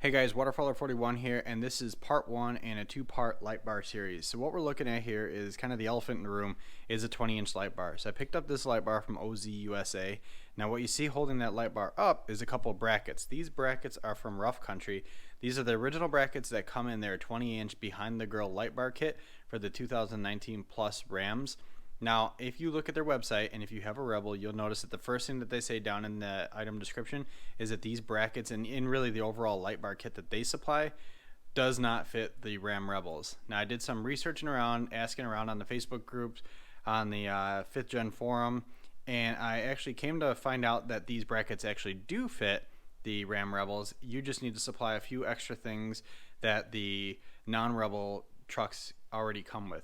Hey guys, Waterfowler41 here, and this is part one in a two-part light bar series. So what we're looking at here is kind of the elephant in the room is a 20-inch light bar. So I picked up this light bar from OZ USA. Now what you see holding that light bar up is a couple of brackets. These brackets are from Rough Country. These are the original brackets that come in their 20-inch behind the grill light bar kit for the 2019 Plus Rams. Now, if you look at their website and if you have a Rebel, you'll notice that the first thing that they say down in the item description is that these brackets and in really the overall light bar kit that they supply does not fit the Ram Rebels. Now, I did some researching around, asking around on the Facebook groups, on the 5th Gen forum, and I actually came to find out that these brackets actually do fit the Ram Rebels. You just need to supply a few extra things that the non-Rebel trucks already come with.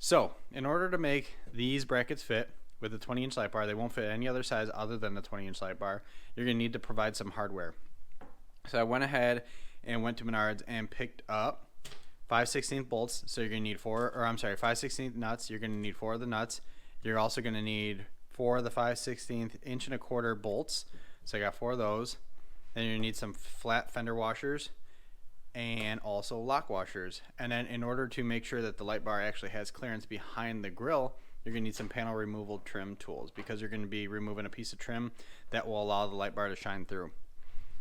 So, in order to make these brackets fit with the 20-inch light bar, they won't fit any other size other than the 20-inch light bar, you're going to need to provide some hardware. So I went ahead and went to Menards and picked up 5/16 bolts. So you're going to need 5/16 nuts. You're going to need 4 of the nuts. You're also going to need 4 of the 5/16 inch and a quarter bolts. So I got 4 of those. Then you're going to need some flat fender washers and also lock washers. And then in order to make sure that the light bar actually has clearance behind the grill, you're going to need some panel removal trim tools because you're going to be removing a piece of trim that will allow the light bar to shine through.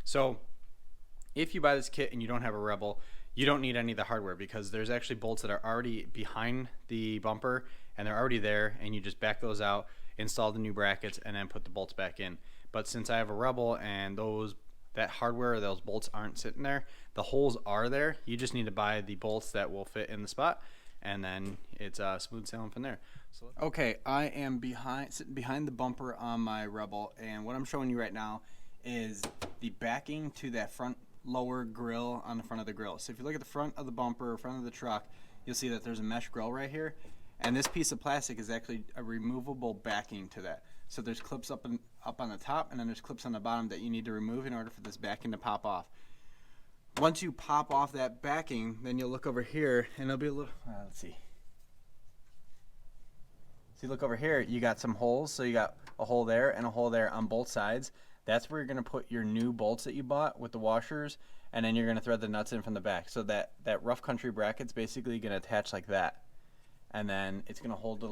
So if you buy this kit and you don't have a Rebel, you don't need any of the hardware because there's actually bolts that are already behind the bumper and they're already there, and you just back those out, install the new brackets, and then put the bolts back in. But since I have a Rebel and that hardware or those bolts aren't sitting there, the holes are there. You just need to buy the bolts that will fit in the spot, and then it's smooth sailing from there. So okay, I am sitting behind the bumper on my Rebel, and what I'm showing you right now is the backing to that front lower grill on the front of the grill. So if you look at the front of the bumper, front of the truck, you'll see that there's a mesh grill right here, and this piece of plastic is actually a removable backing to that. So there's clips up on the top, and then there's clips on the bottom that you need to remove in order for this backing to pop off. Once you pop off that backing, then you'll look over here, and it'll be a little, let's see. So you look over here, you got some holes. So you got a hole there and a hole there on both sides. That's where you're going to put your new bolts that you bought with the washers, and then you're going to thread the nuts in from the back. So that Rough Country bracket's basically going to attach like that. And then it's going to hold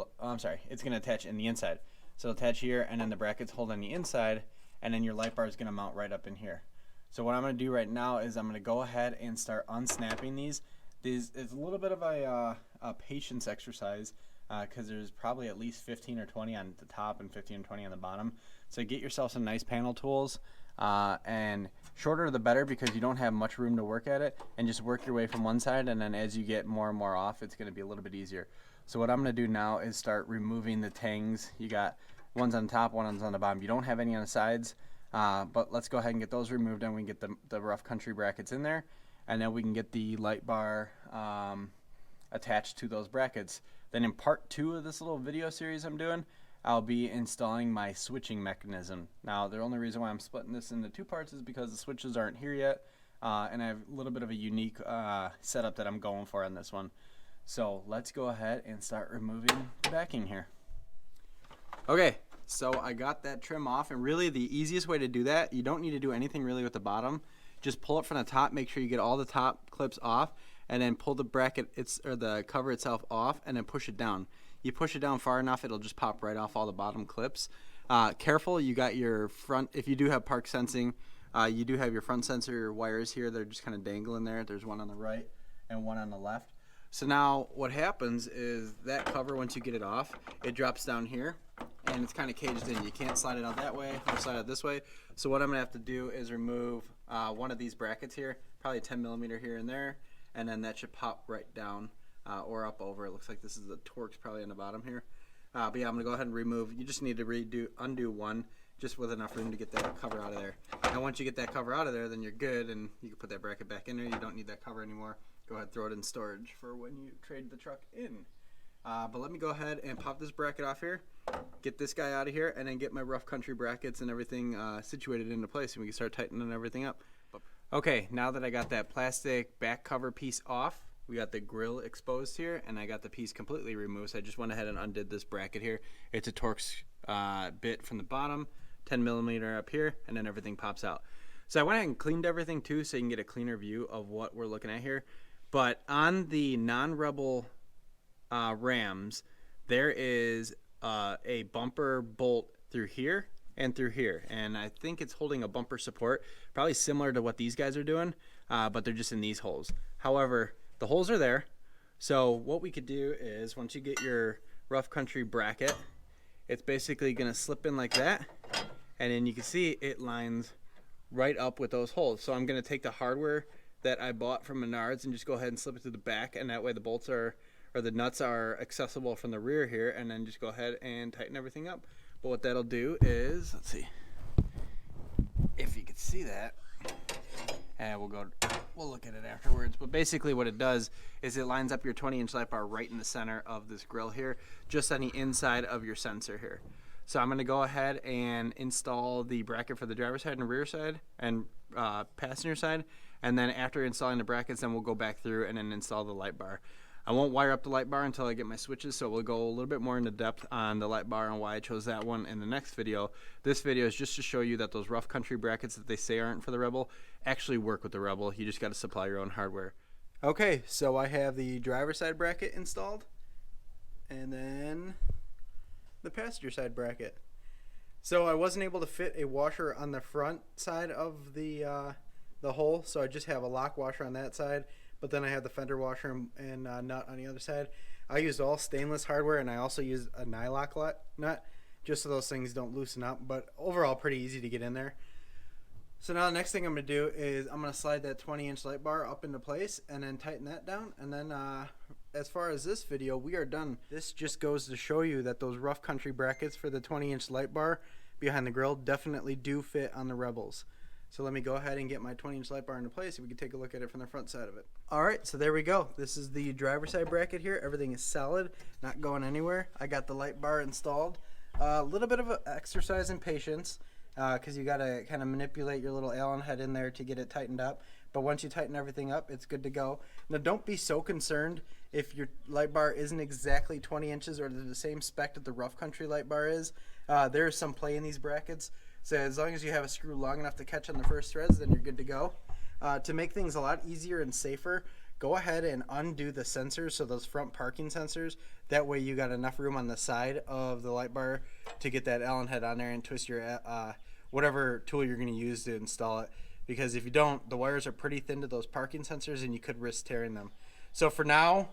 it's going to attach in the inside. So it'll attach here, and then the brackets hold on the inside, and then your light bar is going to mount right up in here. So what I'm going to do right now is I'm going to go ahead and start unsnapping these. It's a little bit of a patience exercise because there's probably at least 15 or 20 on the top and 15 or 20 on the bottom. So get yourself some nice panel tools, and shorter the better because you don't have much room to work at it, and just work your way from one side, and then as you get more and more off, it's going to be a little bit easier. So what I'm going to do now is start removing the tangs. You got one's on top, one's on the bottom. You don't have any on the sides, but let's go ahead and get those removed, and we can get the Rough Country brackets in there, and then we can get the light bar attached to those brackets. Then in part 2 of this little video series I'm doing, I'll be installing my switching mechanism. Now, the only reason why I'm splitting this into 2 parts is because the switches aren't here yet, and I have a little bit of a unique setup that I'm going for on this one. So let's go ahead and start removing the backing here. Okay, so I got that trim off, and really the easiest way to do that, you don't need to do anything really with the bottom. Just pull it from the top, make sure you get all the top clips off, and then pull the bracket or the cover itself off, and then push it down. You push it down far enough, it'll just pop right off all the bottom clips. Careful, you got your front, if you do have park sensing, you do have your front sensor wires here. They're just kind of dangling there. There's one on the right and one on the left. So now what happens is that cover, once you get it off, it drops down here, and it's kind of caged in. You can't slide it out that way or slide it this way. So what I'm going to have to do is remove one of these brackets here, probably 10 millimeter here and there, and then that should pop right down or up over. It looks like this is the Torx probably on the bottom here. But yeah, I'm going to go ahead and remove. You just need to undo one just with enough room to get that cover out of there. And once you get that cover out of there, then you're good, and you can put that bracket back in there. You don't need that cover anymore. Go ahead and throw it in storage for when you trade the truck in. But let me go ahead and pop this bracket off here, get this guy out of here, and then get my Rough Country brackets and everything situated into place, and we can start tightening everything up. Okay, now that I got that plastic back cover piece off, we got the grill exposed here, and I got the piece completely removed, so I just went ahead and undid this bracket here. It's a Torx bit from the bottom, 10 millimeter up here, and then everything pops out. So I went ahead and cleaned everything too, so you can get a cleaner view of what we're looking at here. But on the non-Rebel Rams, there is a bumper bolt through here and through here, and I think it's holding a bumper support, probably similar to what these guys are doing, but they're just in these holes. However, the holes are there, so what we could do is once you get your rough country bracket, it's basically going to slip in like that, and then you can see it lines right up with those holes. So I'm going to take the hardware that I bought from Menards and just go ahead and slip it to the back, and that way the bolts are, or the nuts are accessible from the rear here, and then just go ahead and tighten everything up. But what that'll do is, let's see if you can see that, and we'll look at it afterwards. But basically what it does is it lines up your 20-inch light bar right in the center of this grill here, just on the inside of your sensor here. So I'm going to go ahead and install the bracket for the driver's side and rear side and passenger side, and then after installing the brackets, then we'll go back through and then install the light bar. I won't wire up the light bar until I get my switches, so we'll go a little bit more into depth on the light bar and why I chose that one in the next video. This video is just to show you that those rough country brackets that they say aren't for the Rebel actually work with the Rebel. You just got to supply your own hardware. Okay, so I have the driver's side bracket installed, and then the passenger side bracket. So I wasn't able to fit a washer on the front side of the hole, so I just have a lock washer on that side. But then I have the fender washer and nut on the other side. I used all stainless hardware, and I also used a nylock nut just so those things don't loosen up. But overall, pretty easy to get in there. So now the next thing I'm going to do is I'm going to slide that 20-inch light bar up into place and then tighten that down. And then as far as this video, we are done. This just goes to show you that those rough country brackets for the 20-inch light bar behind the grill definitely do fit on the Rebels. So let me go ahead and get my 20-inch light bar into place so we can take a look at it from the front side of it. Alright, so there we go. This is the driver's side bracket here. Everything is solid, not going anywhere. I got the light bar installed. A little bit of an exercise in patience because you got to kind of manipulate your little Allen head in there to get it tightened up. But once you tighten everything up, it's good to go. Now don't be so concerned if your light bar isn't exactly 20 inches or the same spec that the rough country light bar is. There is some play in these brackets. So as long as you have a screw long enough to catch on the first threads, then you're good to go. To make things a lot easier and safer, go ahead and undo the sensors, so those front parking sensors. That way you got enough room on the side of the light bar to get that Allen head on there and twist your whatever tool you're going to use to install it. Because if you don't, the wires are pretty thin to those parking sensors and you could risk tearing them. So for now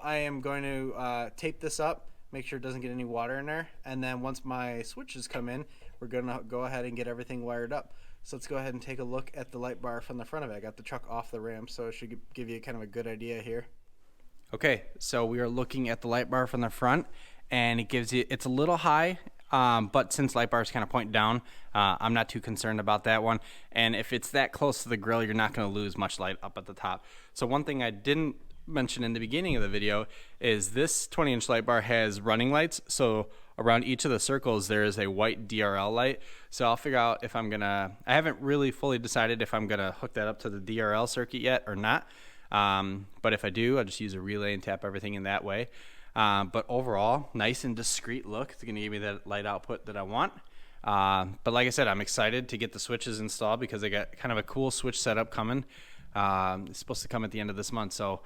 I am going to tape this up. Make sure it doesn't get any water in there, and then once my switches come in, we're gonna go ahead and get everything wired up. So let's go ahead and take a look at the light bar from the front of it. I got the truck off the ramp, so it should give you kind of a good idea here. Okay, so we are looking at the light bar from the front, and it's a little high, but since light bar is kind of pointing down, I'm not too concerned about that one. And if it's that close to the grill, you're not going to lose much light up at the top. So one thing I didn't mention in the beginning of the video is this 20-inch light bar has running lights. So around each of the circles there is a white DRL light. So I'll figure out if I haven't really fully decided if I'm gonna hook that up to the DRL circuit yet or not. But if I do, I'll just use a relay and tap everything in that way. But overall, nice and discreet look. It's gonna give me that light output that I want. But like I said, I'm excited to get the switches installed because I got kind of a cool switch setup coming. It's supposed to come at the end of this month. So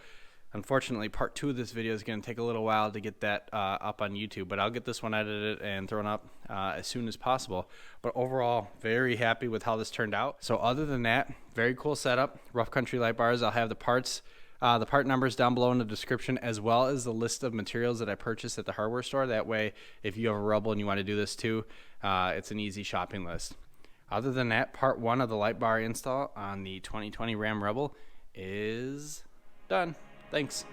unfortunately, part 2 of this video is going to take a little while to get that up on YouTube, but I'll get this one edited and thrown up as soon as possible. But overall, very happy with how this turned out. So other than that, very cool setup. Rough country light bars. I'll have the part numbers down below in the description, as well as the list of materials that I purchased at the hardware store. That way, if you have a Rebel and you want to do this too, it's an easy shopping list. Other than that, part 1 of the light bar install on the 2020 Ram Rebel is done. Thanks.